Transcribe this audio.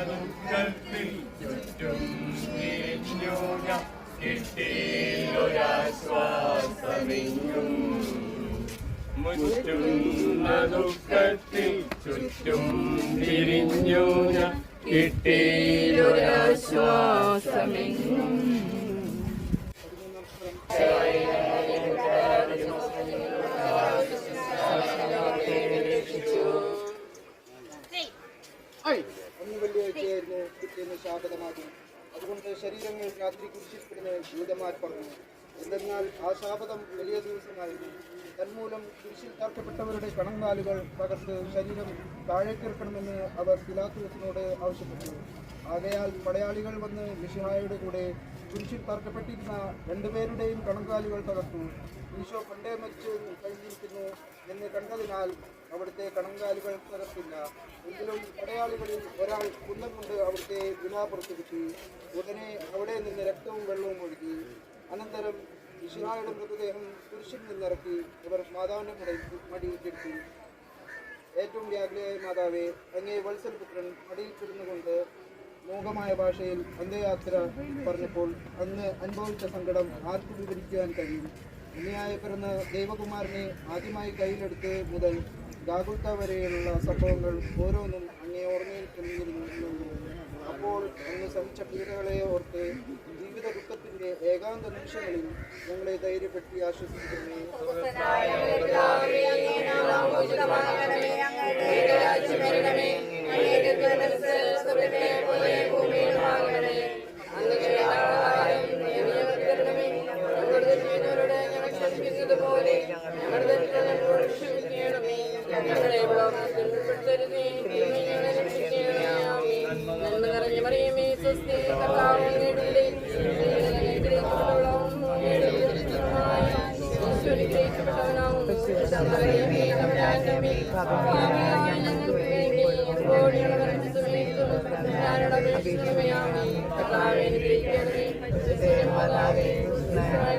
ദുഃഖത്തിൽ ചുറ്റും തിരിഞ്ഞൂഞ്ഞ കിട്ടിയൊരാശ്വാസമെങ്ങും മുറ്റുന്ന ദുഃഖത്തിൽ ചുറ്റും തിരിഞ്ഞൂഞ്ഞ കിട്ടിയൊരാശ്വാസമെങ്ങും വെള്ളിയാഴ്ചയായിരുന്നു പിറ്റേന്ന് ശാപതമാകും. അതുകൊണ്ട് ശരീരങ്ങൾ രാത്രി കുരിശിൽപ്പെടുന്ന ജൂതന്മാർ പറഞ്ഞു. എന്തെന്നാൽ ആ ശാപതം വലിയ ദിവസമായിരുന്നു. തന്മൂലം കുരിശിൽ തറക്കപ്പെട്ടവരുടെ കണങ്കാലുകൾ തകർത്ത് ശരീരം താഴേക്കിറക്കണമെന്ന് അവർ പിലാത്തോസിനോട് ആവശ്യപ്പെട്ടു. ആകയാൽ പടയാളികൾ വന്ന് മിശിഹായുടെ കൂടെ കുരിശിൽ തറക്കപ്പെട്ടിരുന്ന രണ്ടുപേരുടെയും കണങ്കാലുകൾ തകർത്തു. ഈശോ പണ്ടേ മരിച്ചു കഴിഞ്ഞിരിക്കുന്നു എന്ന് കണ്ടതിനാൽ അവിടുത്തെ കണങ്കാലുകൾ തകർത്തില്ല. എങ്കിലും പടയാളികളിൽ ഒരാൾ കുന്തം കൊണ്ട് അവിടുത്തെ വില പുറത്തുകിട്ടി. ഉടനെ അവിടെ നിന്ന് രക്തവും വെള്ളവും ഒഴുകി. അനന്തരം മിശിഹായുടെ മൃതദേഹം കുരിശിൽ നിന്നിറക്കി ഇവർ മാതാവിൻ്റെ മടിയിൽ കെട്ടി. ഏറ്റവും വ്യാകുലയായ മാതാവേ, അങ്ങേ വത്സലപുത്രൻ മടിയിൽ കിടന്നുകൊണ്ട് മൂകമായ ഭാഷയിൽ അന്ത്യയാത്ര പറഞ്ഞപ്പോൾ അങ്ങ് അനുഭവിച്ച സങ്കടം ആർക്കും വിവരിക്കുവാൻ കഴിയും. ഉണ്ണിയായി പിറന്ന ദൈവകുമാരനെ ആദ്യമായി കയ്യിലെടുത്ത് മുതൽ ഗാഗുൽത്ത വരെയുള്ള സംഭവങ്ങൾ ഓരോന്നും അങ്ങേ ഓർമ്മയിൽ തെളിഞ്ഞിരുന്നു. അപ്പോൾ അങ്ങ് സഹിച്ച പീഡകളെ ഓർത്ത് ജീവിത ദുഃഖത്തിന്റെ ഏകാന്ത നിമിഷങ്ങളിൽ ഞങ്ങളെ ധൈര്യപ്പെടുത്തി ആശ്വസിപ്പിക്കണേ.